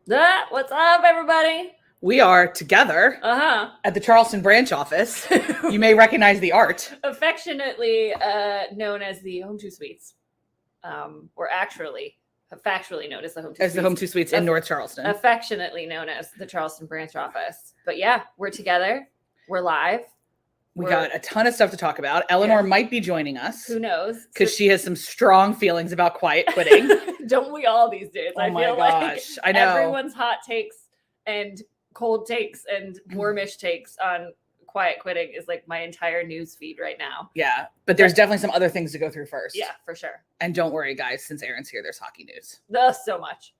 What's up, everybody? We are together at the Charleston branch office. You may recognize the art. Affectionately known as the Home Two Suites, or actually factually known as the Home Two Suites. The Home Two Suites in North Charleston. Affectionately known as the Charleston branch office. But yeah, we're together. We're live. We got a ton of stuff to talk about. Eleanor might be joining us. Who knows? Because she has some strong feelings about quiet quitting. Don't we all these days? Oh my gosh. I know. Everyone's hot takes and cold takes and warmish takes on quiet quitting is like my entire news feed right now. Yeah, but there's definitely some other things to go through first. Yeah, for sure. And don't worry, guys, since Aaron's here, there's hockey news. So much.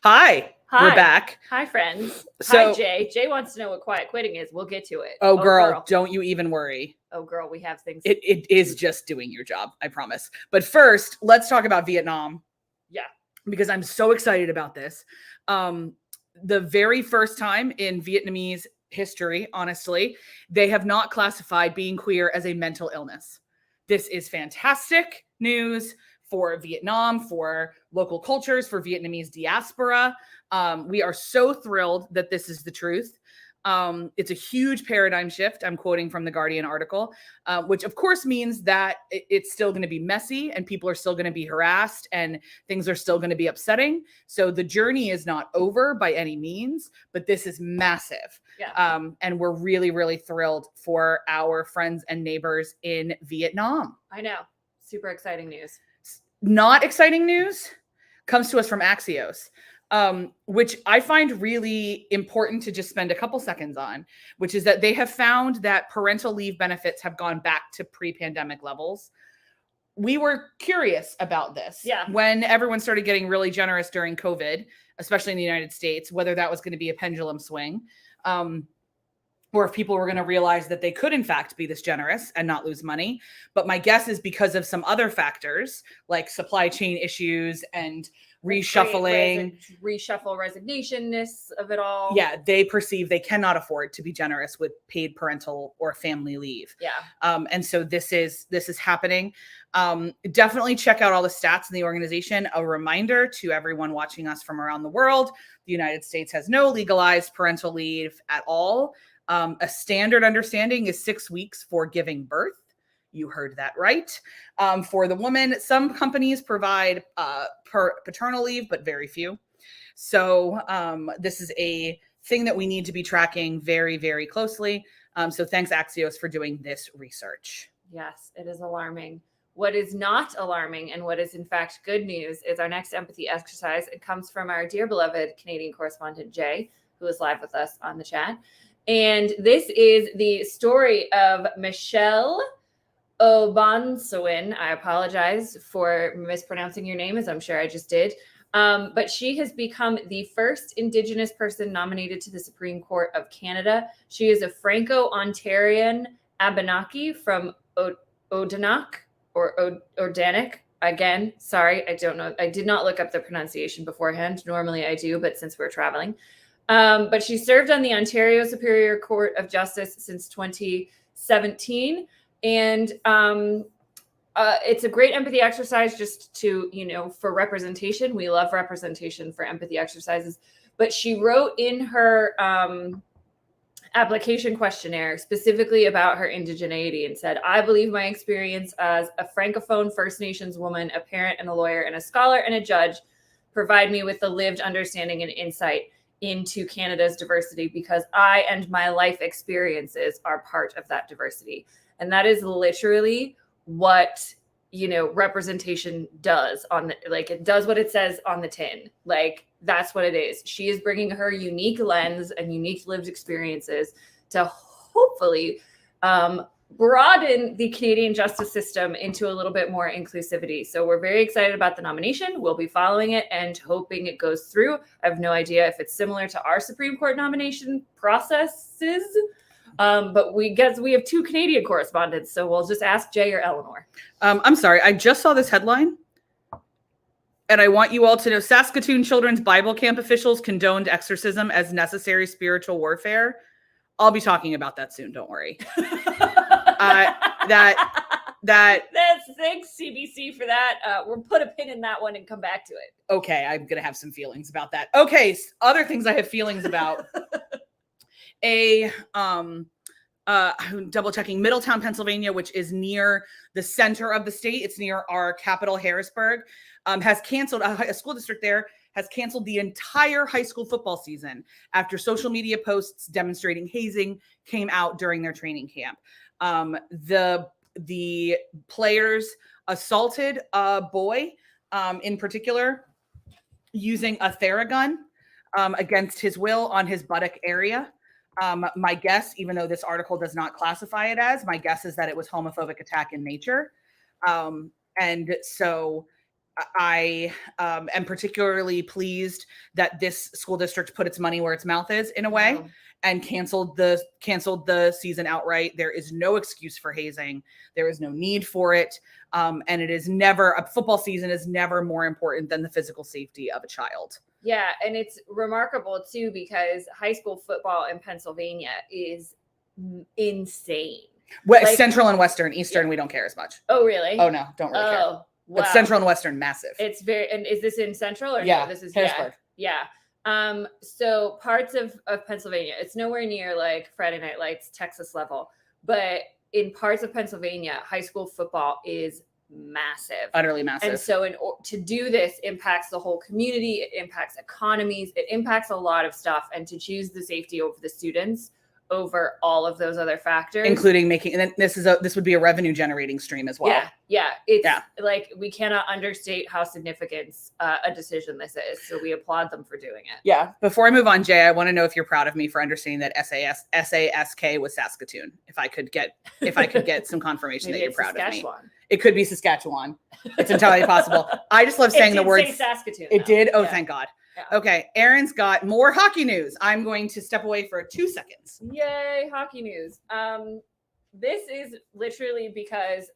Hi. We're back. Hi, friends. Hi, Jay. Jay wants to know what quiet quitting is. We'll get to it. Oh, girl, don't you even worry. Oh, girl, we have things. It is just doing your job, I promise. But first, let's talk about Vietnam. Yeah. Because I'm so excited about this. The very first time in Vietnamese history, honestly, they have not classified being queer as a mental illness. This is fantastic news for Vietnam, for local cultures, for Vietnamese diaspora. We are so thrilled that this is the truth. It's a huge paradigm shift. I'm quoting from the Guardian article, which of course means that it's still going to be messy and people are still going to be harassed and things are still going to be upsetting. So the journey is not over by any means, but this is massive. Yeah. And we're really, really thrilled for our friends and neighbors in Vietnam. I know. Super exciting news. Not exciting news comes to us from Axios. Which I find really important to just spend a couple seconds on, which is that they have found that parental leave benefits have gone back to pre-pandemic levels. We were curious about this when everyone started getting really generous during COVID, especially in the United States, whether that was going to be a pendulum swing, or if people were going to realize that they could, in fact, be this generous and not lose money. But my guess is because of some other factors like supply chain issues and reshuffling, resignationness of it all. Yeah, they perceive they cannot afford to be generous with paid parental or family leave. Yeah. And so this is happening. Definitely check out all the stats in the organization. A reminder to everyone watching us from around the world, the United States has no legalized parental leave at all. A standard understanding is 6 weeks for giving birth. You heard that right. For the woman, some companies provide paternal leave, but very few. So this is a thing that we need to be tracking very, very closely. So thanks, Axios, for doing this research. Yes, it is alarming. What is not alarming and what is in fact good news is our next empathy exercise. It comes from our dear beloved Canadian correspondent, Jay, who is live with us on the chat. And this is the story of Michelle Obonsawin. I apologize for mispronouncing your name, as I'm sure I just did. But she has become the first Indigenous person nominated to the Supreme Court of Canada. She is a Franco-Ontarian Abenaki from Odanak or Odanik. Again, sorry, I don't know. I did not look up the pronunciation beforehand. Normally I do, but since we're traveling. But she served on the Ontario Superior Court of Justice since 2017. And it's a great empathy exercise just to, for representation. We love representation for empathy exercises. But she wrote in her application questionnaire specifically about her indigeneity and said, I believe my experience as a Francophone First Nations woman, a parent and a lawyer and a scholar and a judge provide me with the lived understanding and insight into Canada's diversity because I and my life experiences are part of that diversity. And that is literally what, representation does it does what it says on the tin. That's what it is. She is bringing her unique lens and unique lived experiences to hopefully broaden the Canadian justice system into a little bit more inclusivity. So we're very excited about the nomination. We'll be following it and hoping it goes through. I have no idea if it's similar to our Supreme Court nomination processes, but we guess we have 2 Canadian correspondents, so we'll just ask Jay or Eleanor. I'm sorry, I just saw this headline, and I want you all to know Saskatoon Children's Bible Camp officials condoned exorcism as necessary spiritual warfare. I'll be talking about that soon. Don't worry. Thanks CBC for that. We'll put a pin in that one and come back to it. Okay, I'm gonna have some feelings about that. Okay, other things I have feelings about. Double checking, Middletown, Pennsylvania, which is near the center of the state. It's near our capital, Harrisburg. Has canceled a school district there. Has canceled the entire high school football season after social media posts demonstrating hazing came out during their training camp. The players assaulted a boy, in particular, using a Theragun against his will on his buttock area. My guess, even though this article does not classify it as, my guess is that it was homophobic attack in nature. And so I am particularly pleased that this school district put its money where its mouth is in a way and canceled the season outright. There is no excuse for hazing. There is no need for it. And it is never, a football season is never more important than the physical safety of a child. Yeah, and it's remarkable too because high school football in Pennsylvania is insane. Well, like, Central and Western, Eastern, we don't care as much. Oh, really? Oh, no, don't really care. Wow. But Central and Western, massive. It's very, and is this in Central or yeah, no? This is Harrisburg. Yeah. So parts of Pennsylvania, it's nowhere near like Friday Night Lights, Texas level, but in parts of Pennsylvania, high school football is massive, utterly massive. And so to do this impacts the whole community, it impacts economies, it impacts a lot of stuff. And to choose the safety over the students over all of those other factors, including making, and then this would be a revenue generating stream as well. It's like we cannot understate how significant a decision this is, so we applaud them for doing it. Before I move on, Jay, I want to know if you're proud of me for understanding that SASK was Saskatoon. If I could get some confirmation that you're proud of me. It could be Saskatchewan. It's entirely possible. I just love saying the word Saskatoon. It did. Oh, thank God. Yeah. Okay, Erin's got more hockey news. I'm going to step away for 2 seconds. Yay, hockey news. This is literally because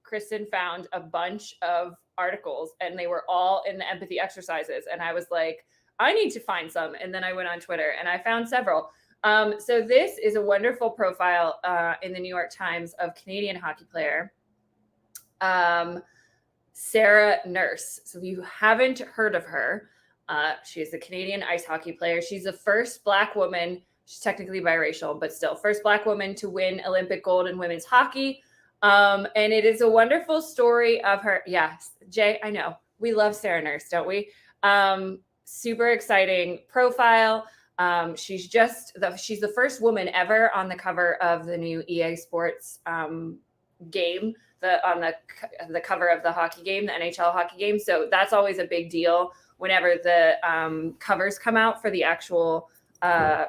Kristen found a bunch of articles and they were all in the empathy exercises. And I was like, I need to find some. And then I went on Twitter and I found several. So this is a wonderful profile in the New York Times of Canadian hockey player, Sarah Nurse. So if you haven't heard of her, she is a Canadian ice hockey player. She's the first Black woman, she's technically biracial, but still first Black woman to win Olympic gold in women's hockey. And it is a wonderful story of her. Yes, Jay, I know. We love Sarah Nurse, don't we? Super exciting profile. She's the first woman ever on the cover of the new EA Sports game, on the cover of the hockey game, the NHL hockey game. So that's always a big deal whenever the covers come out for the actual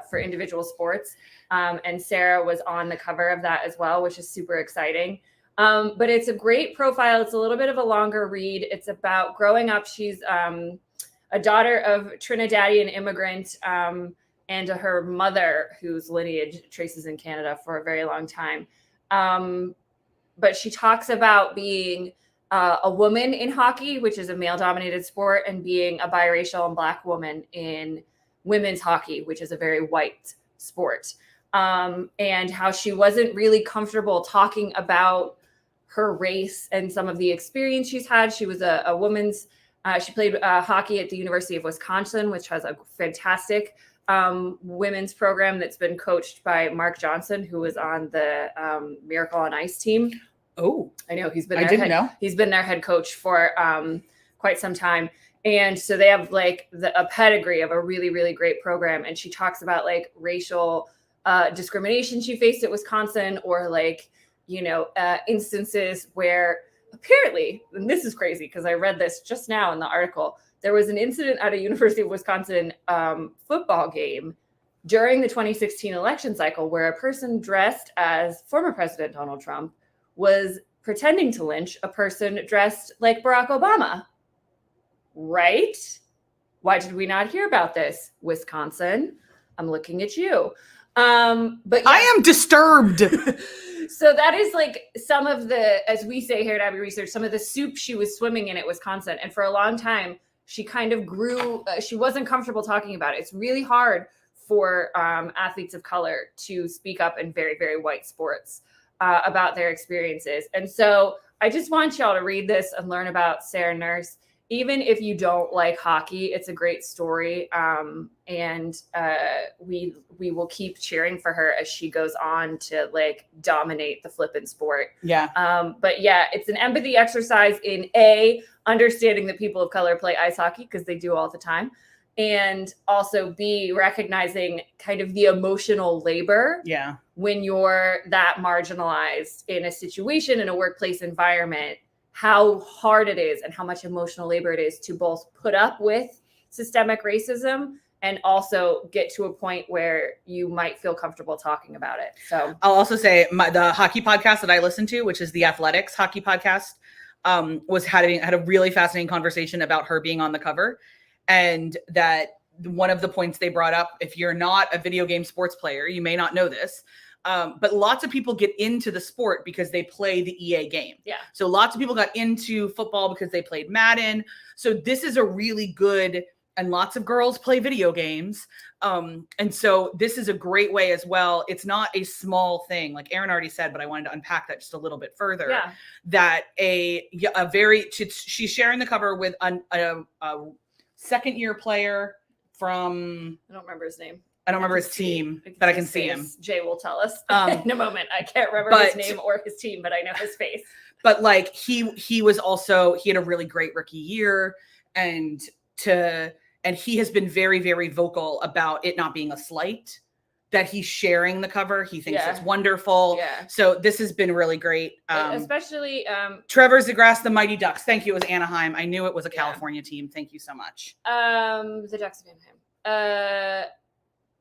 for individual sports. And Sarah was on the cover of that as well, which is super exciting. But it's a great profile. It's a little bit of a longer read. It's about growing up. She's a daughter of Trinidadian immigrant and her mother, whose lineage traces in Canada for a very long time. But she talks about being a woman in hockey, which is a male-dominated sport, and being a biracial and Black woman in women's hockey, which is a very white sport. And how she wasn't really comfortable talking about her race and some of the experience she's had. She was a woman's, she played hockey at the University of Wisconsin, which has a fantastic women's program that's been coached by Mark Johnson, who was on the Miracle on Ice team. Oh, I know. He's been their head coach for quite some time. And so they have like a pedigree of a really, really great program. And she talks about like racial discrimination she faced at Wisconsin, or like, instances where apparently, and this is crazy because I read this just now in the article, there was an incident at a University of Wisconsin football game during the 2016 election cycle, where a person dressed as former President Donald Trump was pretending to lynch a person dressed like Barack Obama. Right? Why did we not hear about this? Wisconsin, I'm looking at you. But yeah. I am disturbed. So that is like some of the, as we say here at Abbey Research, some of the soup she was swimming in at Wisconsin. And for a long time, she kind of grew, she wasn't comfortable talking about it. It's really hard for athletes of color to speak up in very, very white sports about their experiences. And so I just want y'all to read this and learn about Sarah Nurse. Even if you don't like hockey, it's a great story. And we will keep cheering for her as she goes on to like dominate the flippin' sport. Yeah. But yeah, it's an empathy exercise in understanding that people of color play ice hockey, because they do all the time. And also B, recognizing kind of the emotional labor. Yeah. When you're that marginalized in a situation, in a workplace environment, how hard it is and how much emotional labor it is to both put up with systemic racism and also get to a point where you might feel comfortable talking about it. So I'll also say the hockey podcast that I listen to, which is the Athletics hockey podcast, had a really fascinating conversation about her being on the cover. And that one of the points they brought up, if you're not a video game sports player, you may not know this, but lots of people get into the sport because they play the EA game. Yeah. So lots of people got into football because they played Madden. So this is a really good, and lots of girls play video games. And so this is a great way as well. It's not a small thing, like Erin already said, but I wanted to unpack that just a little bit further. Yeah. That she's sharing the cover with a second-year player from, I don't remember his name. I don't remember his team, but I can see him. Jay will tell us in a moment. I can't remember his name or his team, but I know his face. But like he had a really great rookie year, and he has been very, very vocal about it not being a slight, that he's sharing the cover. He thinks it's wonderful. Yeah. So this has been really great. Especially Trevor Zegras, the Mighty Ducks. Thank you. It was Anaheim. I knew it was a California team. Thank you so much. The Ducks of Anaheim.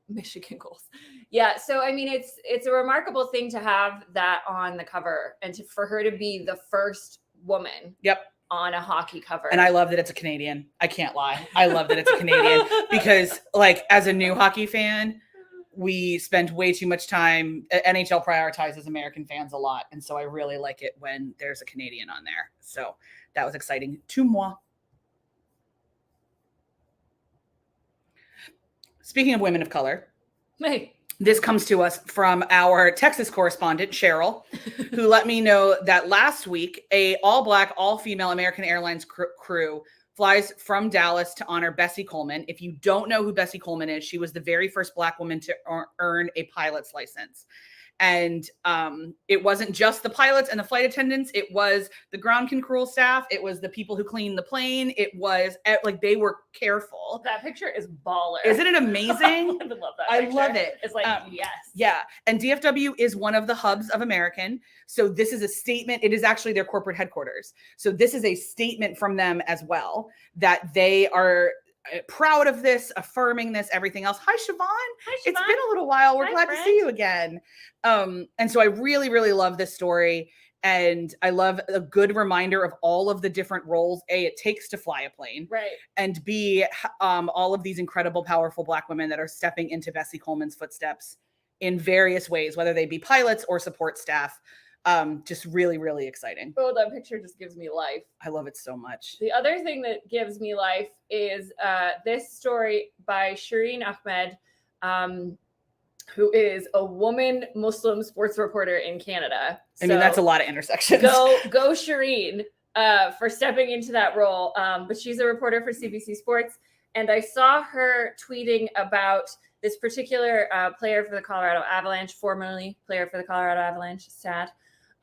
Michigan goals. Yeah. So, I mean, it's a remarkable thing to have that on the cover and for her to be the first woman. Yep. On a hockey cover. And I love that it's a Canadian. I can't lie. I love that it's a Canadian because like as a new hockey fan, we spend way too much time. NHL prioritizes American fans a lot. And so I really like it when there's a Canadian on there. So that was exciting to moi. Speaking of women of color, this comes to us from our Texas correspondent, Cheryl, who let me know that last week, a all-black, all-female American Airlines crew flies from Dallas to honor Bessie Coleman. If you don't know who Bessie Coleman is, she was the very first Black woman to earn a pilot's license. And it wasn't just the pilots and the flight attendants. It was the ground control staff. It was the people who cleaned the plane. It was like they were careful. That picture is baller. Isn't it amazing? I love that I picture. love it. It's like, yes. Yeah. And DFW is one of the hubs of American. So this is a statement. It is actually their corporate headquarters. So this is a statement from them as well, that they are proud of this, affirming this, everything else. Hi, Siobhan. Hi, Siobhan. It's been a little while. We're glad friend. to see you again. And so I really, really love this story. And I love a good reminder of all of the different roles, A, it takes to fly a plane. Right. And B, all of these incredible, powerful Black women that are stepping into Bessie Coleman's footsteps in various ways, whether they be pilots or support staff. Just really, really exciting. Oh, that picture just gives me life. I love it so much. The other thing that gives me life is this story by Shireen Ahmed, who is a woman Muslim sports reporter in Canada. I mean, that's a lot of intersections. Go Shireen for stepping into that role. But she's a reporter for CBC Sports. And I saw her tweeting about this particular player for the Colorado Avalanche, formerly player for the Colorado Avalanche, sad.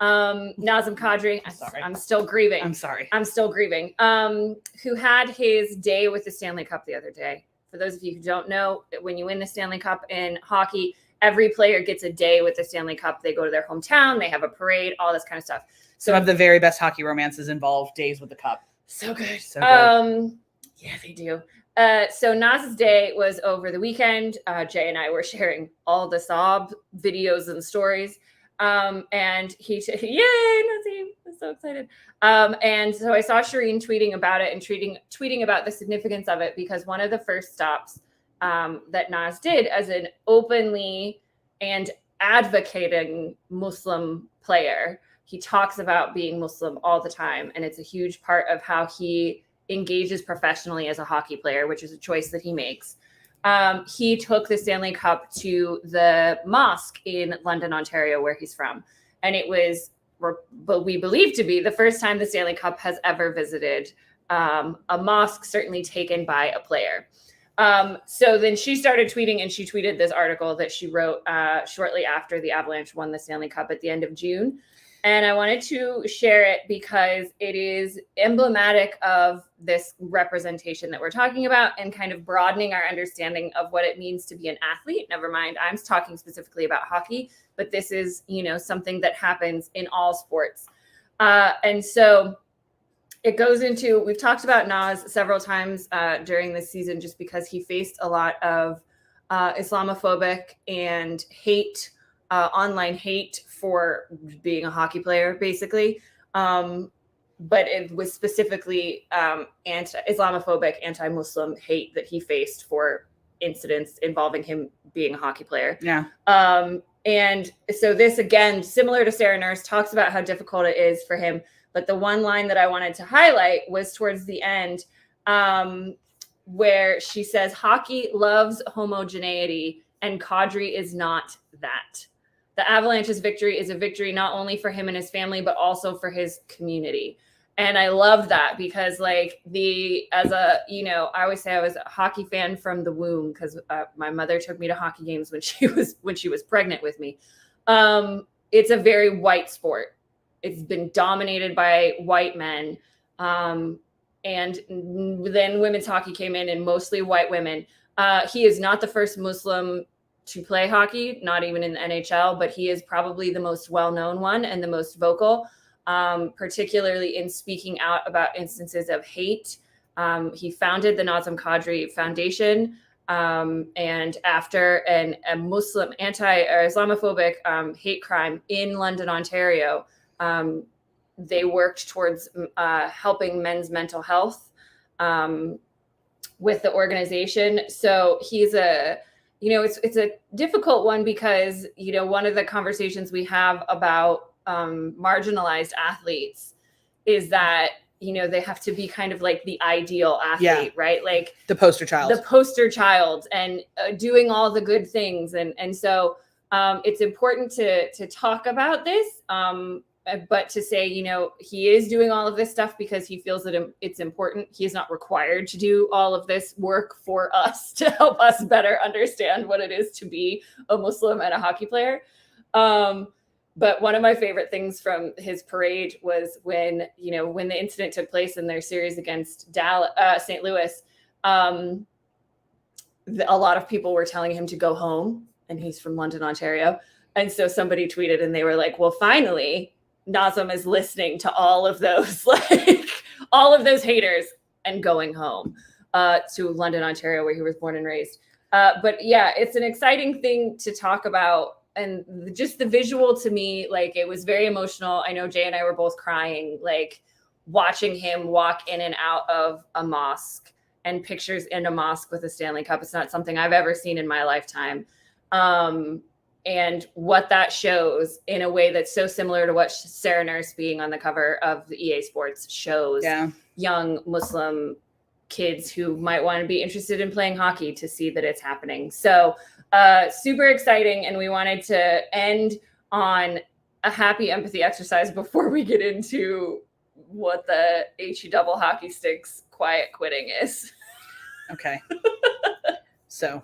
Nazem Kadri. I'm still grieving. I'm sorry. I'm still grieving. Who had his day with the Stanley Cup the other day. For those of you who don't know, when you win the Stanley Cup in hockey, every player gets a day with the Stanley Cup. They go to their hometown, they have a parade, all this kind of stuff. Some of the very best hockey romances involve days with the cup. So good. So good. Yeah, they do. So Naz's day was over the weekend. Jay and I were sharing all the sob videos and stories. And yay, Nazim, I'm so excited. And so I saw Shireen tweeting about it and tweeting about the significance of it, because one of the first stops that Naz did as an openly and advocating Muslim player, he talks about being Muslim all the time. And it's a huge part of how he engages professionally as a hockey player, which is a choice that he makes. He took the Stanley Cup to the mosque in London, Ontario, where he's from. And it was what we believe to be the first time the Stanley Cup has ever visited a mosque, certainly taken by a player. So then she started tweeting, and she tweeted this article that she wrote shortly after the Avalanche won the Stanley Cup at the end of June. And I wanted to share it because it is emblematic of this representation that we're talking about, and kind of broadening our understanding of what it means to be an athlete. Never mind, I'm talking specifically about hockey, but this is, something that happens in all sports. And so it goes into, we've talked about Naz several times during this season, just because he faced a lot of Islamophobic and hate, online hate for being a hockey player, basically. But it was specifically Islamophobic, anti-Muslim hate that he faced for incidents involving him being a hockey player. Yeah. And so this, again, similar to Sarah Nurse, talks about how difficult it is for him. But the one line that I wanted to highlight was towards the end, where she says, "Hockey loves homogeneity, and Kadri is not that. The Avalanche's victory is a victory not only for him and his family, but also for his community." And I love that, because I always say I was a hockey fan from the womb, because my mother took me to hockey games when she was pregnant with me. It's a very white sport. It's been dominated by white men. And then women's hockey came in, and mostly white women. He is not the first Muslim to play hockey, not even in the NHL, but he is probably the most well-known one and the most vocal, particularly in speaking out about instances of hate. He founded the Nazem Kadri Foundation, and after a Muslim Islamophobic hate crime in London, Ontario, they worked towards helping men's mental health with the organization. So he's it's a difficult one, because, one of the conversations we have about marginalized athletes is that, they have to be kind of like the ideal athlete, right? Like the poster child and doing all the good things. And so it's important to talk about this, but to say, he is doing all of this stuff because he feels that it's important. He is not required to do all of this work for us to help us better understand what it is to be a Muslim and a hockey player. But one of my favorite things from his parade was when the incident took place in their series against St. Louis, a lot of people were telling him to go home, and he's from London, Ontario. And so somebody tweeted, and they were like, well, finally, Nazem is listening to all of those, all of those haters, and going home to London, Ontario, where he was born and raised. But yeah, it's an exciting thing to talk about. And just the visual, to me, it was very emotional. I know Jay and I were both crying, watching him walk in and out of a mosque, and pictures in a mosque with a Stanley Cup. It's not something I've ever seen in my lifetime. And what that shows in a way that's so similar to what Sarah Nurse being on the cover of the EA Sports shows young Muslim kids who might want to be interested in playing hockey to see that it's happening. So super exciting. And we wanted to end on a happy empathy exercise before we get into what the HE double hockey sticks quiet quitting is. Okay. So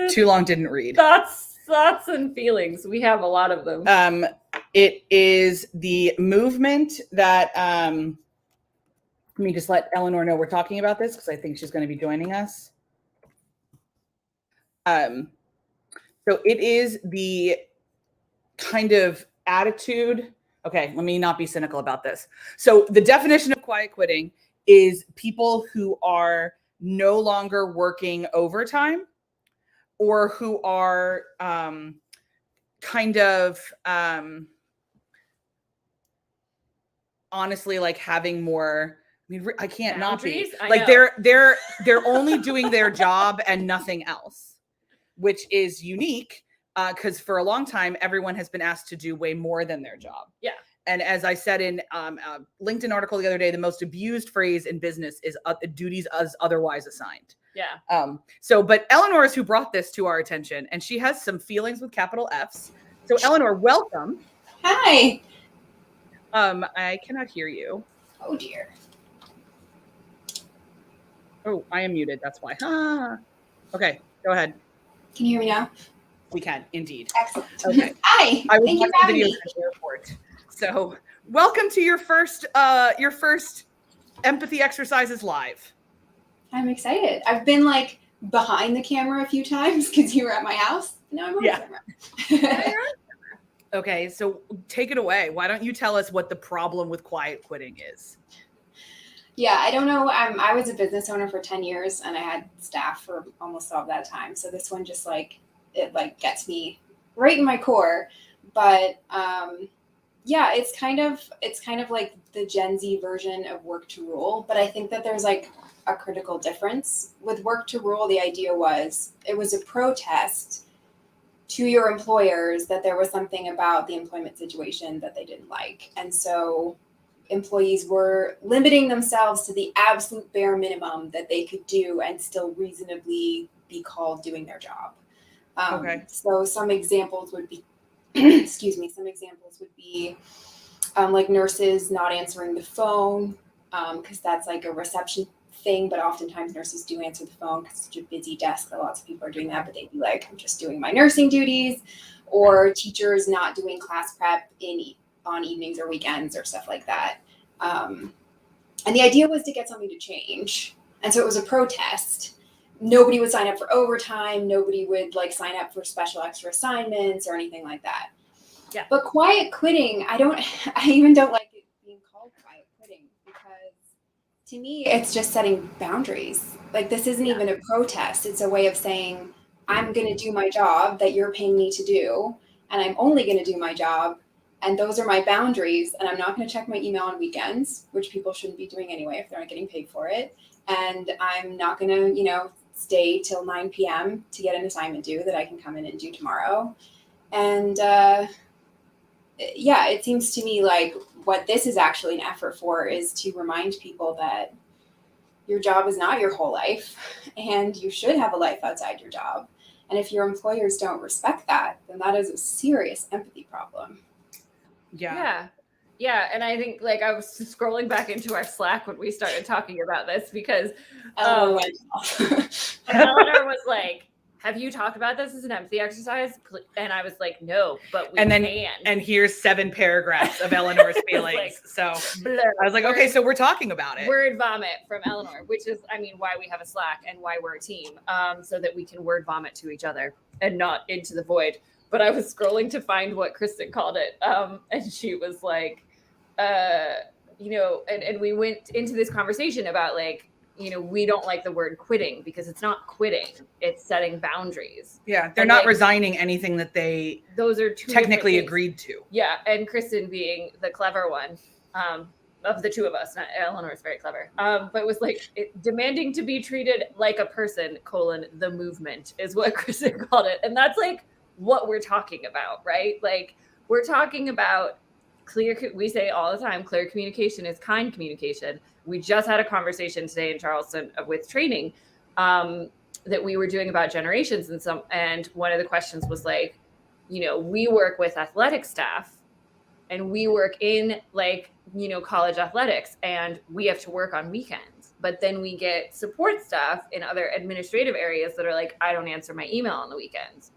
too long didn't read. Thoughts and feelings. We have a lot of them. It is the movement that let me just let Eleanor know we're talking about this, because I think she's going to be joining us. So it is the kind of attitude. Okay, let me not be cynical about this. So the definition of quiet quitting is people who are no longer working overtime or who are kind of honestly like having more, I mean, I can't Boundaries? not be like they're only doing their job and nothing else, which is unique because for a long time everyone has been asked to do way more than their job. Yeah. And as I said in a LinkedIn article the other day, the most abused phrase in business is duties as otherwise assigned. Yeah. But Eleanor is who brought this to our attention, and she has some feelings with capital Fs. So Eleanor, welcome. Hi. I cannot hear you. Oh dear. Oh, I am muted. That's why. Okay, go ahead. Can you hear me now? We can indeed. Excellent. Okay. Hi. I was Thank you for watching having videos me. at the airport. So welcome to your first empathy exercises live. I'm excited. I've been like behind the camera a few times because you were at my house. Now I'm on camera. Okay, so take it away. Why don't you tell us what the problem with quiet quitting is? Yeah, I don't know. I was a business owner for 10 years and I had staff for almost all of that time. So this one just it gets me right in my core. But yeah, it's kind of like the Gen Z version of work to rule. But I think that there's like a critical difference. With work to rule, the idea was it was a protest to your employers that there was something about the employment situation that they didn't like. And so employees were limiting themselves to the absolute bare minimum that they could do and still reasonably be called doing their job. So some examples would be, like nurses not answering the phone because that's like a reception thing, but oftentimes nurses do answer the phone because it's such a busy desk that lots of people are doing that, but they'd be like, I'm just doing my nursing duties, or teachers not doing class prep on evenings or weekends or stuff like that. And the idea was to get something to change. And so it was a protest. Nobody would sign up for overtime. Nobody would like sign up for special extra assignments or anything like that. Yeah. But quiet quitting, I even don't like it being called quiet quitting because to me, it's just setting boundaries. Like this isn't even a protest. It's a way of saying, I'm going to do my job that you're paying me to do. And I'm only going to do my job. And those are my boundaries. And I'm not going to check my email on weekends, which people shouldn't be doing anyway if they're not getting paid for it. And I'm not going to, stay till 9 p.m. to get an assignment due that I can come in and do tomorrow. And it seems to me like what this is actually an effort for is to remind people that your job is not your whole life and you should have a life outside your job. And if your employers don't respect that, then that is a serious empathy problem. Yeah. And I think like I was scrolling back into our Slack when we started talking about this because Eleanor was like, have you talked about this as an empathy exercise? And I was like, no, but we can. And here's 7 paragraphs of Eleanor's feelings. I was like, okay, so we're talking about it. Word vomit from Eleanor, which is, why we have a Slack and why we're a team, so that we can word vomit to each other and not into the void. But I was scrolling to find what Kristen called it. And she was like, and we went into this conversation about like, we don't like the word quitting because it's not quitting, it's setting boundaries. Yeah, they're not resigning anything that those are technically agreed to. Yeah, and Kristen being the clever one of the two of us, Eleanor is very clever, but it was like demanding to be treated like a person, the movement is what Kristen called it. And that's like what we're talking about, right? Like we're talking about we say all the time, clear communication is kind communication. We just had a conversation today in Charleston with training that we were doing about generations and one of the questions was like, we work with athletic staff and we work in like, college athletics and we have to work on weekends, but then we get support staff in other administrative areas that are like, I don't answer my email on the weekends.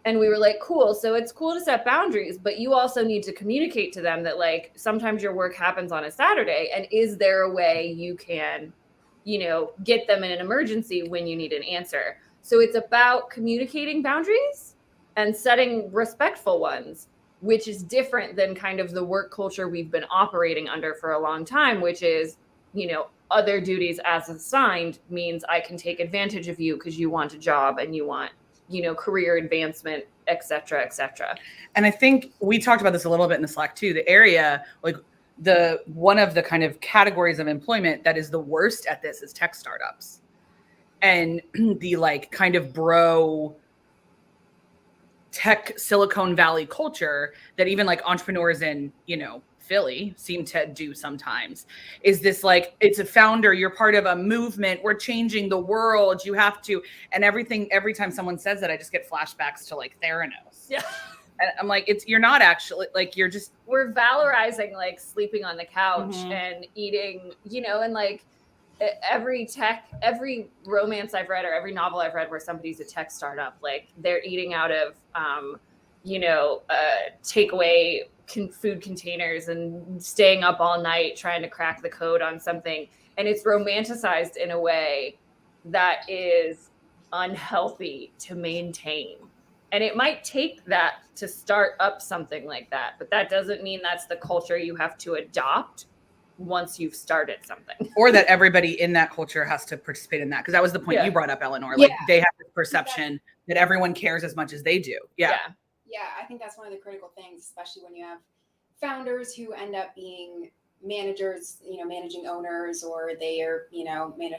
And we were like, cool. So it's cool to set boundaries, but you also need to communicate to them that like sometimes your work happens on a Saturday. And is there a way you can, get them in an emergency when you need an answer? So it's about communicating boundaries and setting respectful ones, which is different than kind of the work culture we've been operating under for a long time, which is, other duties as assigned means I can take advantage of you because you want a job and you want, career advancement, et cetera, et cetera. And I think we talked about this a little bit in the Slack too. The area, like one of the kind of categories of employment that is the worst at this is tech startups. And the like kind of bro tech Silicon Valley culture that even like entrepreneurs in, Philly seem to do sometimes is this like, it's a founder, you're part of a movement, we're changing the world, you have to, and every time someone says that, I just get flashbacks to like Theranos. Yeah. And I'm like, you're not actually like, we're valorizing like sleeping on the couch Mhm. and eating, and like every romance I've read or every novel I've read where somebody's a tech startup, like they're eating out of, takeaway food containers and staying up all night trying to crack the code on something. And it's romanticized in a way that is unhealthy to maintain. And it might take that to start up something like that, but that doesn't mean that's the culture you have to adopt once you've started something. Or that everybody in that culture has to participate in that. Because that was the point you brought up, Eleanor. Like they have this perception that everyone cares as much as they do. Yeah. I think that's one of the critical things, especially when you have founders who end up being managers, managing owners, or they are,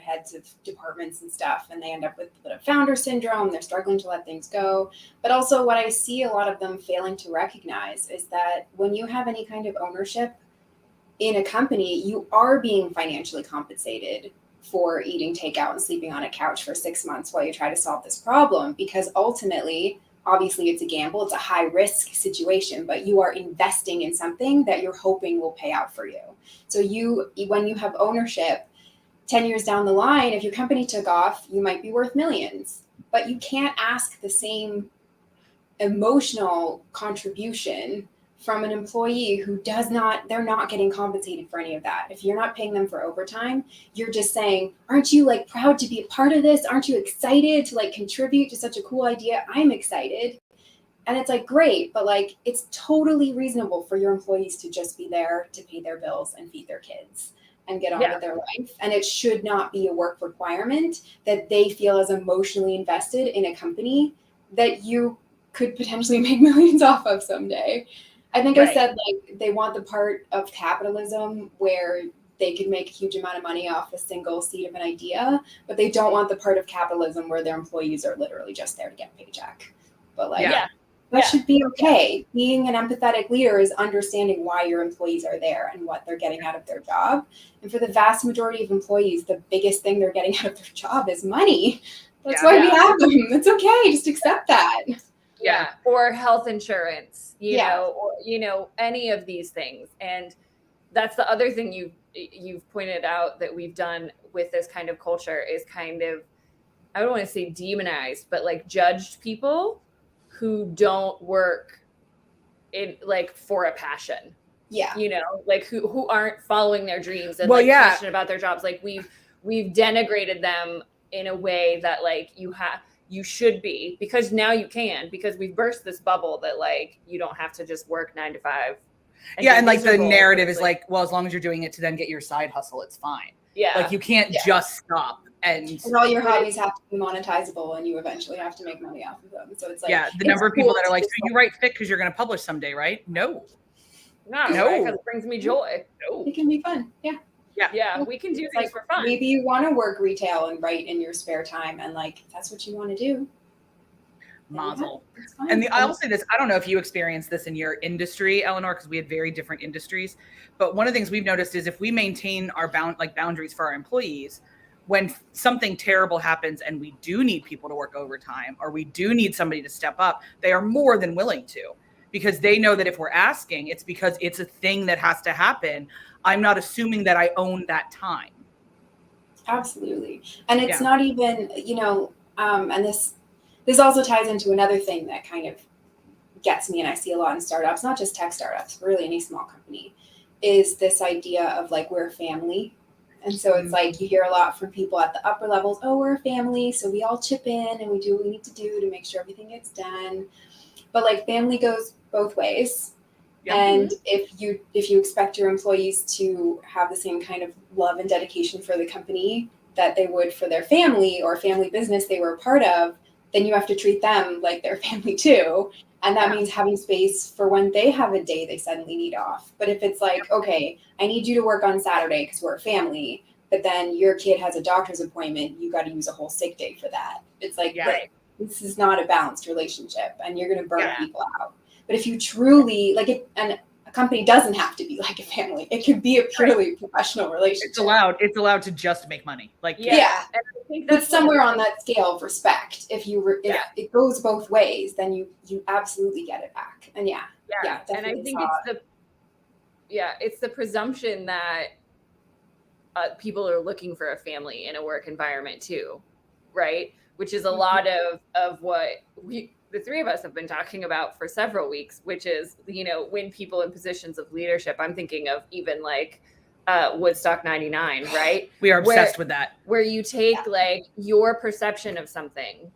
heads of departments and stuff, and they end up with a bit of founder syndrome. They're struggling to let things go. But also what I see a lot of them failing to recognize is that when you have any kind of ownership in a company, you are being financially compensated for eating takeout and sleeping on a couch for 6 months while you try to solve this problem, because ultimately, obviously it's a gamble, it's a high risk situation, but you are investing in something that you're hoping will pay out for you. So when you have ownership 10 years down the line, if your company took off, you might be worth millions, but you can't ask the same emotional contribution from an employee who they're not getting compensated for any of that. If you're not paying them for overtime, you're just saying, aren't you like proud to be a part of this? Aren't you excited to like contribute to such a cool idea? I'm excited. And it's like, great, but like, it's totally reasonable for your employees to just be there to pay their bills and feed their kids and get on with their life. And it should not be a work requirement that they feel as emotionally invested in a company that you could potentially make millions off of someday. I think I said like they want the part of capitalism where they could make a huge amount of money off a single seed of an idea, but they don't want the part of capitalism where their employees are literally just there to get a paycheck. But like that should be okay. Being an empathetic leader is understanding why your employees are there and what they're getting out of their job. And for the vast majority of employees, the biggest thing they're getting out of their job is money. That's why we have them. It's okay. Just accept that. Yeah. Or health insurance, or, any of these things. And that's the other thing you've pointed out that we've done with this kind of culture is kind of, I don't want to say demonized, but like judged people who don't work in like for a passion. Yeah. Like who aren't following their dreams and passionate about their jobs. Like we've denigrated them in a way that like you should be, because now you can, because we've burst this bubble that like you don't have to just work 9 to 5. And like the narrative is like, well, as long as you're doing it to then get your side hustle, it's fine. Yeah. Like you can't just stop and all your hobbies have to be monetizable and you eventually have to make money off of them. So it's like the number of people that are like, so you write fic because you're going to publish someday, right? No, because it brings me joy. No, it can be fun. Yeah, we can do things for fun. Maybe you want to work retail and write in your spare time, and like that's what you want to do. Mazel. And I'll say this, I don't know if you experienced this in your industry, Eleanor, because we had very different industries. But one of the things we've noticed is if we maintain our boundaries for our employees, when something terrible happens and we do need people to work overtime or we do need somebody to step up, they are more than willing to, because they know that if we're asking, it's because it's a thing that has to happen. I'm not assuming that I own that time. Absolutely. And it's not even, and this also ties into another thing that kind of gets me, and I see a lot in startups, not just tech startups, really any small company, is this idea of like, we're a family. And so it's like, you hear a lot from people at the upper levels, oh, we're a family, so we all chip in and we do what we need to do to make sure everything gets done. But like family goes both ways. Yeah. And if you expect your employees to have the same kind of love and dedication for the company that they would for their family or family business they were a part of, then you have to treat them like their family too. And that means having space for when they have a day they suddenly need off. But if it's like, okay, I need you to work on Saturday because we're a family, but then your kid has a doctor's appointment, you got to use a whole sick day for that. It's like, this is not a balanced relationship and you're going to burn people out. But if you truly like it, and a company doesn't have to be like a family. It could be a purely professional relationship. It's allowed to just make money. Like, And I think that's somewhere on that scale of respect. If it goes both ways, then you absolutely get it back. And and I think it's the presumption that people are looking for a family in a work environment too, right? Which is a lot of what the three of us have been talking about for several weeks, which is, when people in positions of leadership, I'm thinking of even like Woodstock 99, right? We are obsessed with that. Where you take like your perception of something,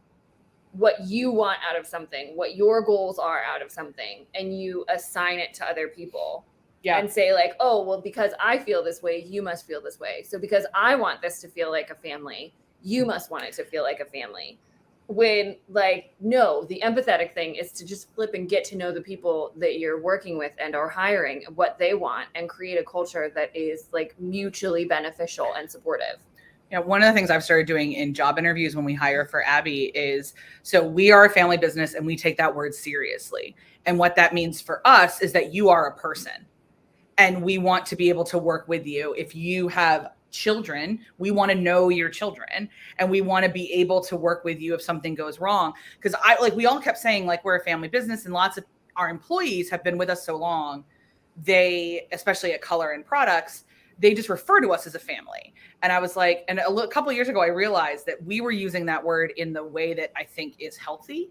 what you want out of something, what your goals are out of something, and you assign it to other people. And say like, oh, well, because I feel this way, you must feel this way. So because I want this to feel like a family, you must want it to feel like a family. When like, no, the empathetic thing is to just flip and get to know the people that you're working with and are hiring, what they want, and create a culture that is like mutually beneficial and supportive. Yeah, one of the things I've started doing in job interviews when we hire for Abby is, so we are a family business and we take that word seriously. And what that means for us is that you are a person and we want to be able to work with you. If you have children, we want to know your children and we want to be able to work with you if something goes wrong. Because we all kept saying like, we're a family business and lots of our employees have been with us so long. They, especially at Color and Products, they just refer to us as a family. And I was like, and a couple of years ago, I realized that we were using that word in the way that I think is healthy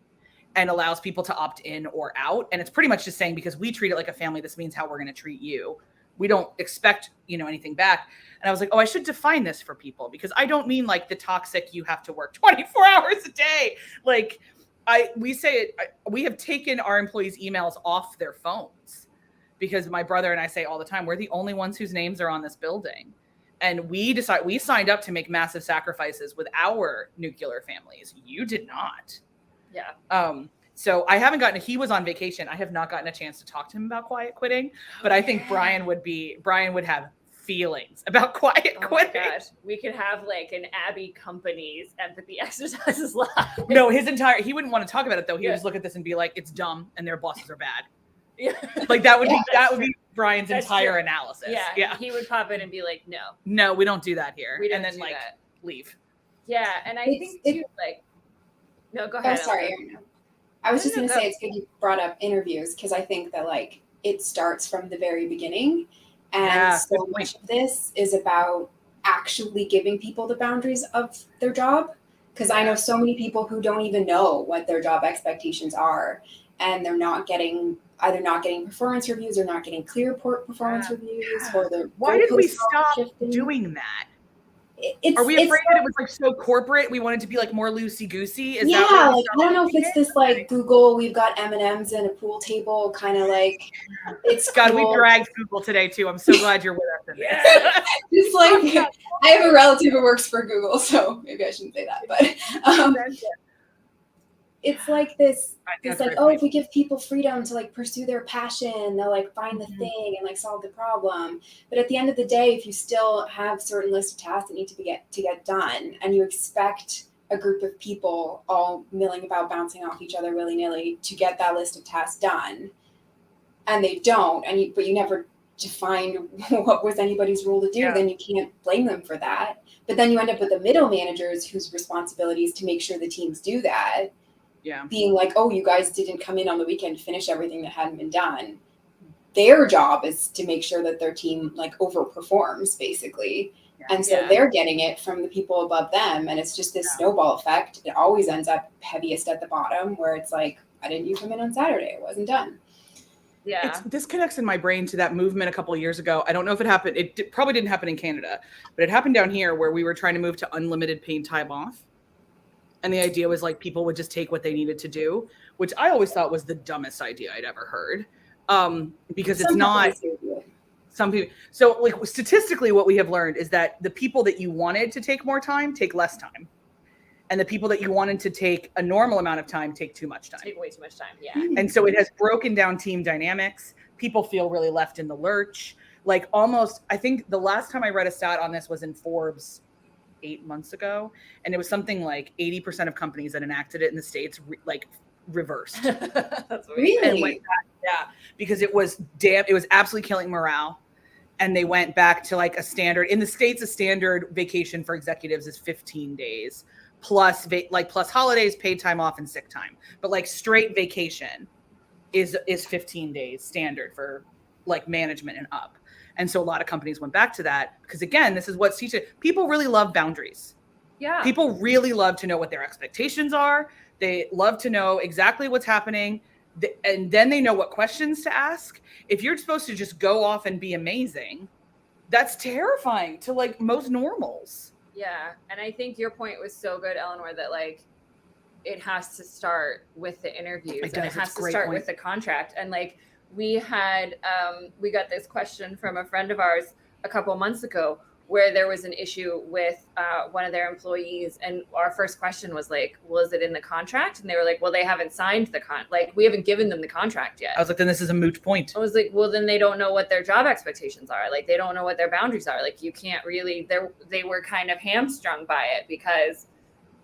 and allows people to opt in or out. And it's pretty much just saying, because we treat it like a family, this means how we're going to treat you. We don't expect, anything back. And I was like, oh, I should define this for people, because I don't mean like the toxic, you have to work 24 hours a day. Like we have taken our employees' emails off their phones, because my brother and I say all the time, we're the only ones whose names are on this building. And we signed up to make massive sacrifices with our nuclear families. You did not. Yeah. So he was on vacation. I have not gotten a chance to talk to him about quiet quitting, but I think Brian would have feelings about quiet quitting. My gosh. We could have like an Abby Company's empathy exercises live. No, he wouldn't want to talk about it though. He would just look at this and be like, it's dumb and their bosses are bad. Yeah. Like that would be Brian's entire analysis. Yeah. He would pop in and be like, no, we don't do that here. And then leave. Yeah. And I think too, no, go ahead. Oh, sorry. I was just going to say, it's good you brought up interviews, because I think that it starts from the very beginning. And so much of this is about actually giving people the boundaries of their job. Because I know so many people who don't even know what their job expectations are. And they're either not getting performance reviews or not getting clear performance reviews. Why did we stop doing that? Are we afraid that it was so corporate? We wanted to be more loosey goosey. I don't know if it's this Google. We've got M&Ms and a pool table, kind of it's. God, cool. We dragged Google today too. I'm so glad you're with us. It's I have a relative who works for Google, so maybe I shouldn't say that, but it's this. It's if we give people freedom to pursue their passion, they'll find the thing and solve the problem. But at the end of the day, if you still have certain list of tasks that need to get done, and you expect a group of people all milling about, bouncing off each other willy-nilly to get that list of tasks done, and they don't, but you never defined what was anybody's role to do, then you can't blame them for that. But then you end up with the middle managers whose responsibility is to make sure the teams do that. Yeah. Being oh, you guys didn't come in on the weekend to finish everything that hadn't been done. Their job is to make sure that their team overperforms, basically. Yeah. And so they're getting it from the people above them. And it's just this snowball effect. It always ends up heaviest at the bottom, where it's why didn't you come in on Saturday? It wasn't done. Yeah. This connects in my brain to that movement a couple of years ago. I don't know if it happened. It probably didn't happen in Canada, but it happened down here, where we were trying to move to unlimited paid time off. And the idea was people would just take what they needed to do, which I always thought was the dumbest idea I'd ever heard. because Some it's not companies do it. some people. So like statistically, what we have learned is that the people that you wanted to take more time take less time. And the people that you wanted to take a normal amount of time take too much time. Take way too much time. Yeah. And so it has broken down team dynamics. People feel really left in the lurch. Like almost, I think the last time I read a stat on this was in Forbes 8 months ago. And it was something like 80% of companies that enacted it in the States reversed. That's Really? And went back, yeah, because it was absolutely killing morale. And they went back to like a standard, in the States, a standard vacation for executives is 15 days. Plus holidays, paid time off, and sick time. But like straight vacation is 15 days standard for like management and up. And so a lot of companies went back to that because again, this is what's teaching. People really love boundaries. Yeah. People really love to know what their expectations are. They love to know exactly what's happening. And then they know what questions to ask. If you're supposed to just go off and be amazing, that's terrifying to like most normals. Yeah. And I think your point was so good, Eleanor, that like it has to start with the interviews and it has to start with the contract. And like we got this question from a friend of ours a couple months ago where there was an issue with one of their employees. And our first question was like, was it in the contract? And they were like, well, they haven't signed the we haven't given them the contract yet. I was like, then this is a moot point. I was like, well, then they don't know what their job expectations are. Like, they don't know what their boundaries are. Like, you can't really, they were kind of hamstrung by it because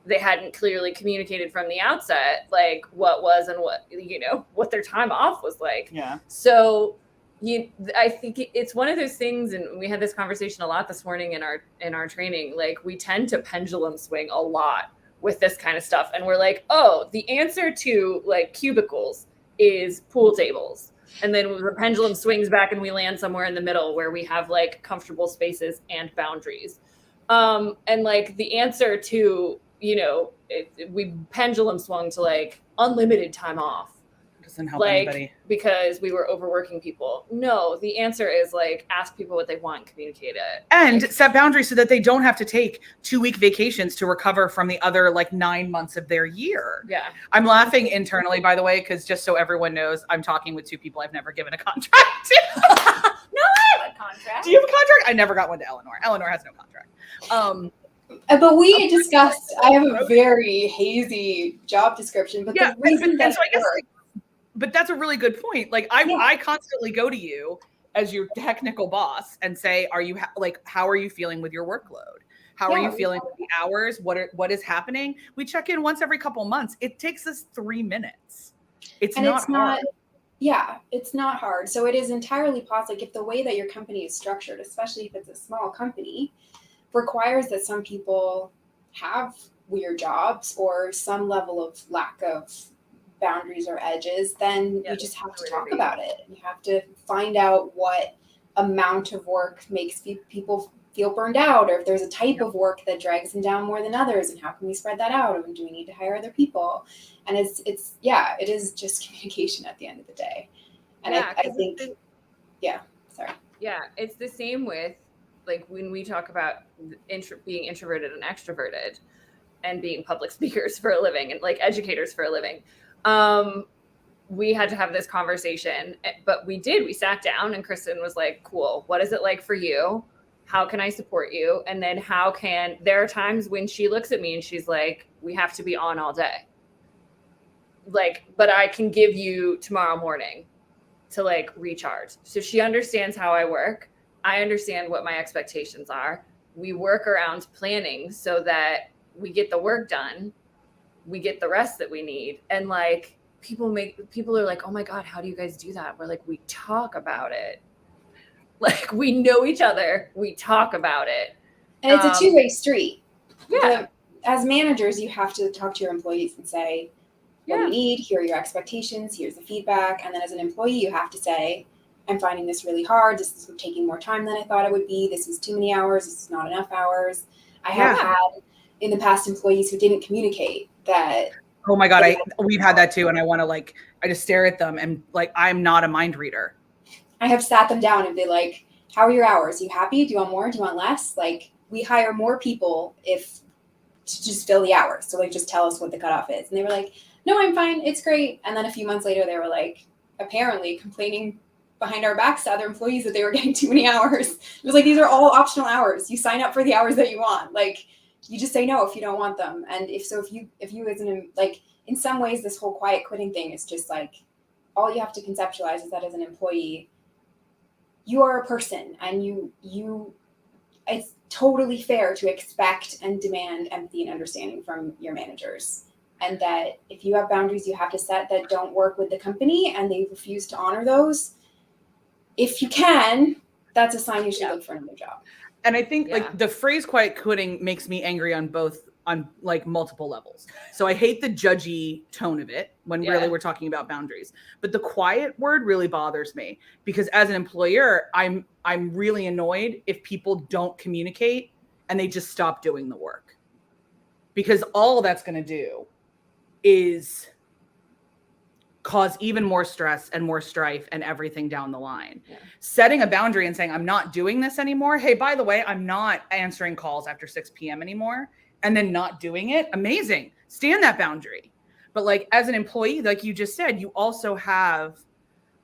they hadn't clearly communicated from the outset, like what was and what their time off was like. Yeah. So I think it's one of those things, and we had this conversation a lot this morning in our training. Like, we tend to pendulum swing a lot with this kind of stuff, and we're like, oh, the answer to like cubicles is pool tables, and then the pendulum swings back, and we land somewhere in the middle where we have like comfortable spaces and boundaries, and like the answer to we pendulum swung to like unlimited time off. Doesn't help anybody. Because we were overworking people. No, the answer is like ask people what they want, communicate it, and set boundaries so that they don't have to take 2-week vacations to recover from the other like 9 months of their year. Yeah, I'm laughing internally, by the way, because just so everyone knows, I'm talking with 2 people I've never given a contract to. No, I have a contract. Do you have a contract? I never got one to Eleanor. Eleanor has no contract. But we discussed, I have a very hazy job description, but the reason so I guess but that's a really good point. Like I constantly go to you as your technical boss and say, are you how are you feeling with your workload? How are you feeling with the hours? What is happening? We check in once every couple months. It takes us 3 minutes. It's not hard. Yeah, it's not hard. So it is entirely possible. Like if the way that your company is structured, especially if it's a small company, requires that some people have weird jobs or some level of lack of boundaries or edges, then you just have to talk about it. You have to find out what amount of work makes people feel burned out, or if there's a type of work that drags them down more than others, and how can we spread that out, and do we need to hire other people? And it is just communication at the end of the day. And I think it's the same with like when we talk about being introverted and extroverted and being public speakers for a living and like educators for a living. We had to have this conversation, but we sat down and Kristen was like, cool, what is it like for you? How can I support you? And then there are times when she looks at me and she's like, we have to be on all day. Like, but I can give you tomorrow morning to like recharge. So she understands how I work. I understand what my expectations are. We work around planning so that we get the work done. We get the rest that we need. And like people are like, oh my God, how do you guys do that? We're like, we talk about it. Like we know each other. We talk about it. And it's a two-way street. Yeah. As managers, you have to talk to your employees and say, what do you need? Here are your expectations. Here's the feedback. And then as an employee, you have to say, I'm finding this really hard. This is taking more time than I thought it would be. This is too many hours. This is not enough hours. I have had in the past employees who didn't communicate that. Oh my God. We've had that too. And I just stare at them and like, I'm not a mind reader. I have sat them down and be like, how are your hours? Are you happy? Do you want more? Do you want less? Like we hire more people to just fill the hours. So like, just tell us what the cutoff is. And they were like, no, I'm fine. It's great. And then a few months later, they were like, apparently complaining behind our backs to other employees that they were getting too many hours. It was like, these are all optional hours. You sign up for the hours that you want. Like, you just say no if you don't want them. And if you as an, like, in some ways, this whole quiet quitting thing is just like, all you have to conceptualize is that as an employee, you are a person, and it's totally fair to expect and demand empathy and understanding from your managers. And that if you have boundaries you have to set that don't work with the company and they refuse to honor those, if you can, that's a sign you should look for another job. And I think like the phrase quiet quitting makes me angry on like multiple levels. So I hate the judgy tone of it when really we're talking about boundaries. But the quiet word really bothers me, because as an employer, I'm really annoyed if people don't communicate and they just stop doing the work. Because all that's going to do is cause even more stress and more strife and everything down the line. Yeah. Setting a boundary and saying, I'm not doing this anymore. Hey, by the way, I'm not answering calls after 6 p.m. anymore. And then not doing it. Amazing. Stand that boundary. But like, as an employee, like you just said, you also have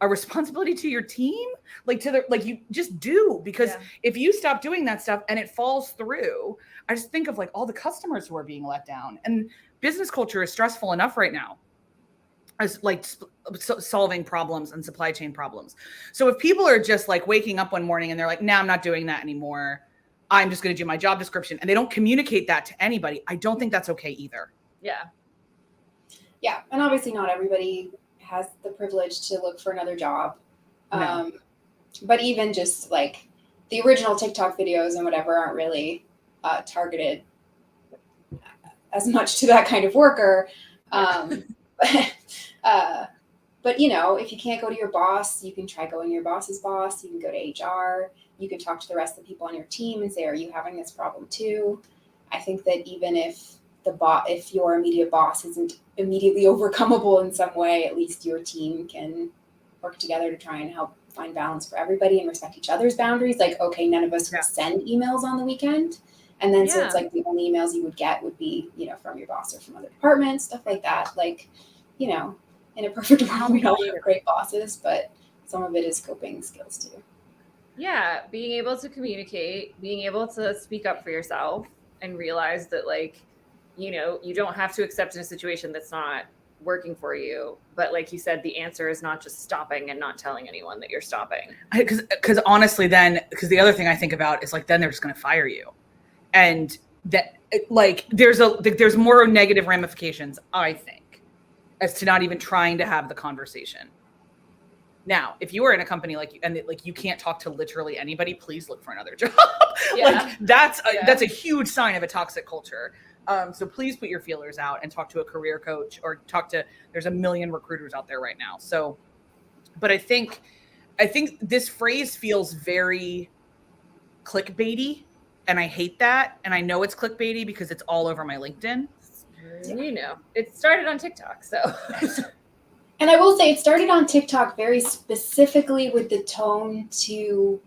a responsibility to your team, like you just do, because if you stop doing that stuff and it falls through, I just think of like all the customers who are being let down. And business culture is stressful enough right now as like solving problems and supply chain problems. So if people are just like waking up one morning and they're like, nah, I'm not doing that anymore, I'm just going to do my job description, and they don't communicate that to anybody, I don't think that's okay either. Yeah. Yeah. And obviously not everybody has the privilege to look for another job. No. But even just like the original TikTok videos and whatever aren't really targeted as much to that kind of worker. But you know, if you can't go to your boss, you can try going to your boss's boss. You can go to HR. You can talk to the rest of the people on your team and say, are you having this problem too? I think that even if if your immediate boss isn't immediately overcomable in some way, at least your team can work together to try and help find balance for everybody and respect each other's boundaries. Like, okay, none of us will send emails on the weekend. And then so it's like the only emails you would get would be, you know, from your boss or from other departments, stuff like that. Like, you know, in a perfect world, we all have great bosses, but some of it is coping skills too. Yeah, being able to communicate, being able to speak up for yourself and realize that, like, you know, you don't have to accept in a situation that's not working for you. But like you said, the answer is not just stopping and not telling anyone that you're stopping. Because honestly, because the other thing I think about is like, then they're just going to fire you. And that, like, there's more negative ramifications, I think, as to not even trying to have the conversation. Now, if you are in a company like you can't talk to literally anybody, please look for another job. Like that's a huge sign of a toxic culture. So please put your feelers out and talk to a career coach, or there's a million recruiters out there right now. So, but I think this phrase feels very clickbaity, and I hate that. And I know it's clickbaity because it's all over my LinkedIn. You know, it started on TikTok, so. And I will say it started on TikTok very specifically with the tone to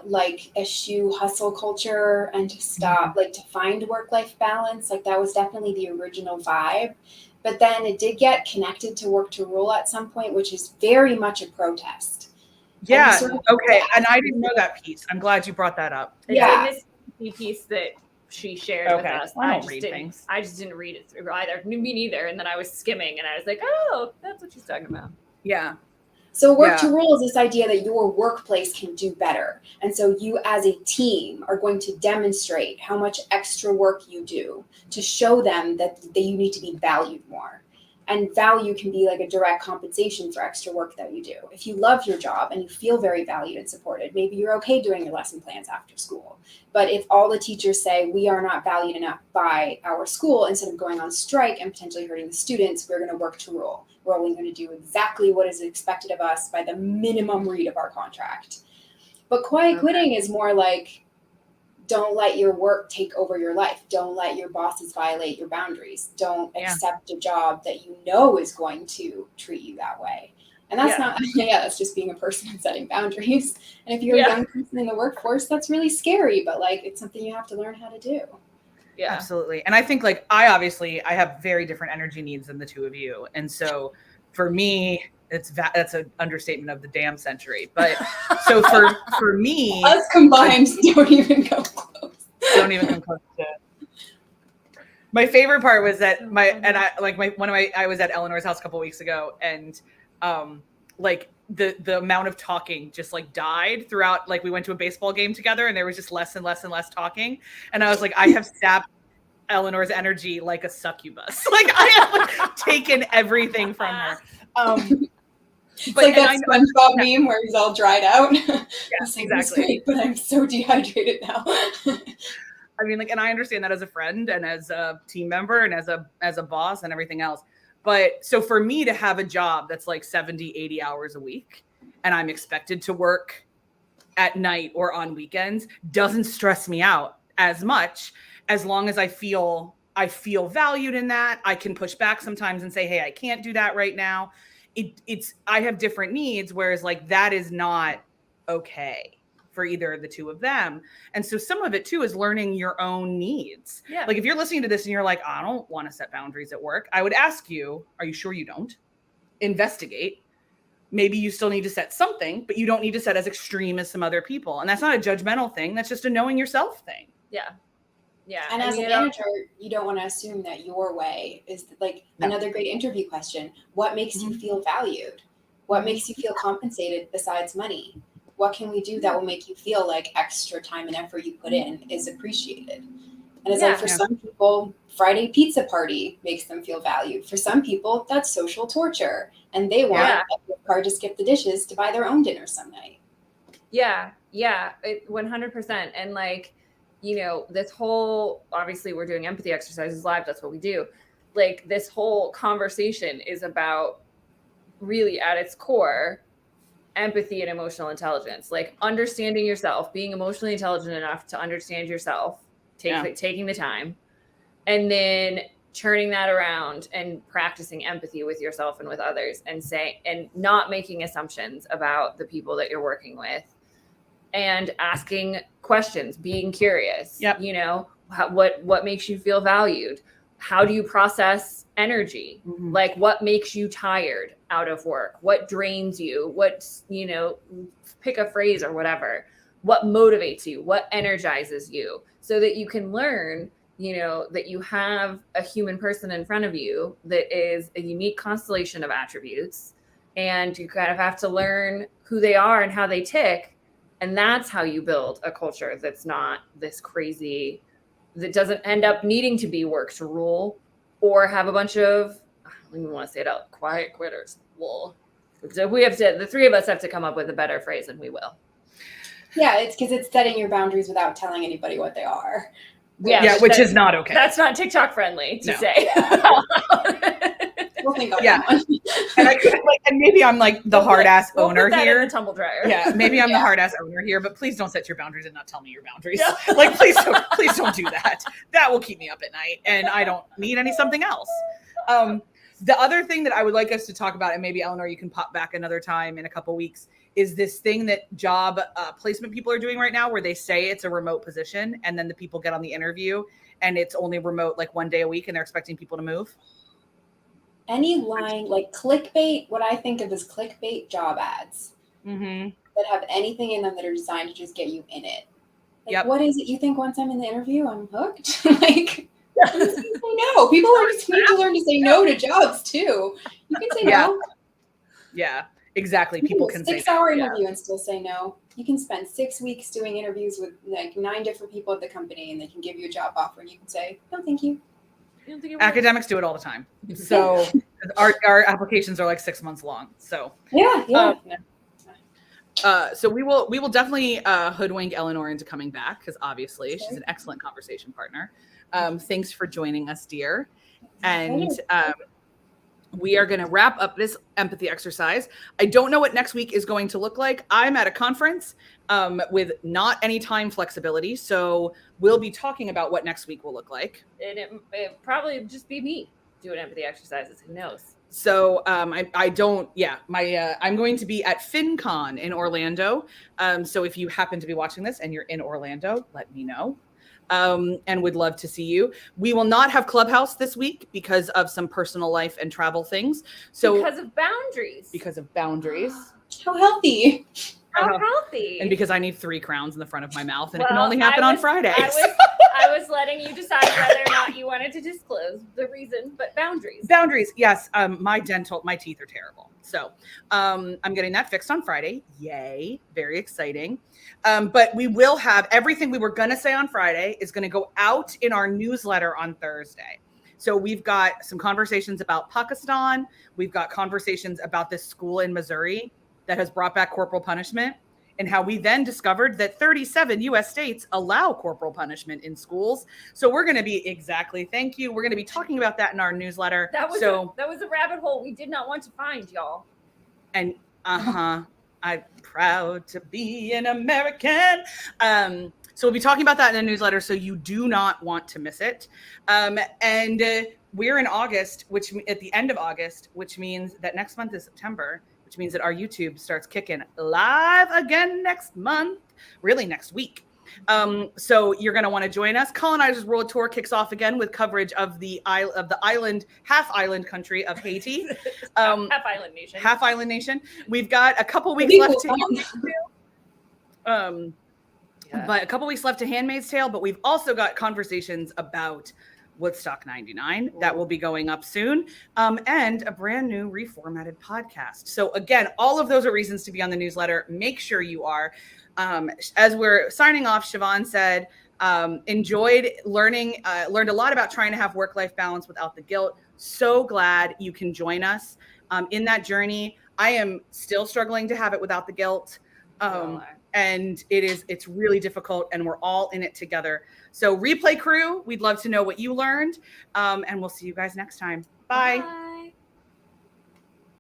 like eschew hustle culture and to stop, like to find work-life balance. Like that was definitely the original vibe. But then it did get connected to work to rule at some point, which is very much a protest. Yeah. Okay. And I didn't know that piece. I'm glad you brought that up. Yeah. It's in this piece that she shared with us. I just didn't read it through either. Me neither. And then I was skimming and I was like, oh, that's what she's talking about. Yeah. So work to rule is this idea that your workplace can do better. And so you as a team are going to demonstrate how much extra work you do to show them that you need to be valued more. And value can be like a direct compensation for extra work that you do. If you love your job and you feel very valued and supported, maybe you're okay doing your lesson plans after school. But if all the teachers say we are not valued enough by our school, instead of going on strike and potentially hurting the students, we're going to work to rule. We're only going to do exactly what is expected of us by the minimum read of our contract. But quiet quitting is more like, don't let your work take over your life. Don't let your bosses violate your boundaries. Don't accept a job that you know is going to treat you that way. And that's not, that's just being a person and setting boundaries. And if you're a young person in the workforce, that's really scary, but like, it's something you have to learn how to do. Yeah, absolutely. And I think like, I have very different energy needs than the two of you. And so for me, That's an understatement of the damn century. But so for me, us combined don't even come close. Don't even come close to it. My favorite part was that I was at Eleanor's house a couple weeks ago, and like the amount of talking just like died throughout. Like we went to a baseball game together, and there was just less and less and less talking. And I was like, I have sapped Eleanor's energy like a succubus. Like I have like, taken everything from her. It's like that SpongeBob meme where he's all dried out. Yeah, exactly. Great, but I'm so dehydrated now. I mean, like, and I understand that as a friend and as a team member and as a boss and everything else. But so for me to have a job that's like 70, 80 hours a week, and I'm expected to work at night or on weekends, doesn't stress me out as much, as long as I feel valued in that. I can push back sometimes and say, hey, I can't do that right now. I have different needs, whereas like that is not okay for either of the two of them. And so some of it too is learning your own needs. Yeah. Like if you're listening to this and you're like, I don't want to set boundaries at work, I would ask you, are you sure you don't? Investigate. Maybe you still need to set something, but you don't need to set as extreme as some other people. And that's not a judgmental thing. That's just a knowing yourself thing. Yeah. Yeah. And as a manager, you don't want to assume that your way is like another great interview question. What makes you feel valued? What makes you feel compensated besides money? What can we do that will make you feel like extra time and effort you put in is appreciated? And it's like for some people, Friday pizza party makes them feel valued. For some people, that's social torture. And they want a gift card to skip the dishes to buy their own dinner some night. Yeah. Yeah. 100%. And like, you know, this whole, obviously we're doing empathy exercises live. That's what we do. Like this whole conversation is about really at its core, empathy and emotional intelligence, like understanding yourself, being emotionally intelligent enough to understand yourself, taking the time, and then turning that around and practicing empathy with yourself and with others, and not making assumptions about the people that you're working with, and asking questions, being curious. You know, what makes you feel valued? How do you process energy? Like what makes you tired out of work? What drains you? What, you know, pick a phrase or whatever. What motivates you? What energizes you? So that you can learn, you know, that you have a human person in front of you that is a unique constellation of attributes, and you kind of have to learn who they are and how they tick. And that's how you build a culture that's not this crazy, that doesn't end up needing to be work to rule or have a bunch of, I don't even want to say it out, quiet quitters. Well, so the three of us have to come up with a better phrase, and we will. Yeah, it's because it's setting your boundaries without telling anybody what they are. Which is not okay. That's not TikTok friendly to say. We'll think of that one. And maybe I'm like the hard ass owner put that here. in the tumble dryer. Yeah, maybe I'm the hard ass owner here, but please don't set your boundaries and not tell me your boundaries. Yeah. Like please don't do that. That will keep me up at night, and I don't need something else. The other thing that I would like us to talk about, and maybe Eleanor, you can pop back another time in a couple weeks, is this thing that job placement people are doing right now, where they say it's a remote position, and then the people get on the interview and it's only remote like 1 day a week, and they're expecting people to move. Any line, like clickbait, what I think of as clickbait job ads that have anything in them that are designed to just get you in it. Like, what is it you think once I'm in the interview, I'm hooked? Like, no. People need to learn to say no to jobs too. You can say no. Yeah, exactly. People can say 6-hour interview and still say no. You can spend 6 weeks doing interviews with like 9 different people at the company, and they can give you a job offer, and you can say, no, thank you. Academics do it all the time. So our applications are like 6 months long. So so we will definitely hoodwink Eleanor into coming back, because obviously she's an excellent conversation partner. Thanks for joining us, dear. And we are going to wrap up this empathy exercise. I don't know what next week is going to look like. I'm at a conference with not any time flexibility. So we'll be talking about what next week will look like. And it probably just be me doing empathy exercises. Who knows? So I'm going to be at FinCon in Orlando. So if you happen to be watching this and you're in Orlando, let me know. and would love to see you. We will not have Clubhouse this week because of some personal life and travel things. So because of boundaries. Because of boundaries. How healthy. How healthy. And because I need 3 crowns in the front of my mouth, and it can Well, only happen on Fridays. I was letting you decide whether or not you wanted to disclose the reason, but boundaries. Boundaries, yes. My teeth are terrible. So I'm getting that fixed on Friday. Yay. Very exciting. But we will have everything we were going to say on Friday is going to go out in our newsletter on Thursday. So we've got some conversations about Pakistan. We've got conversations about this school in Missouri that has brought back corporal punishment, and how we then discovered that 37 US states allow corporal punishment in schools. So we're going to be thank you. We're going to be talking about that in our newsletter. That was a rabbit hole we did not want to find, y'all. And I'm proud to be an American. So we'll be talking about that in the newsletter, so you do not want to miss it. And we're in August, which at the end of August, which means that next month is September, which means that our YouTube starts kicking live again next month, really next week. So you're going to want to join us. Colonizers World Tour kicks off again with coverage of the half island country of Haiti. Half island nation. We've got a couple weeks left but a couple weeks left to Handmaid's Tale, but we've also got conversations about Woodstock 99 that will be going up soon, and a brand new reformatted podcast. So again, all of those are reasons to be on the newsletter. Make sure you are. As we're signing off, Siobhan said, enjoyed learned a lot about trying to have work-life balance without the guilt. So glad you can join us in that journey. I am still struggling to have it without the guilt. And it's really difficult, and we're all in it together. So replay crew, we'd love to know what you learned. And we'll see you guys next time. Bye.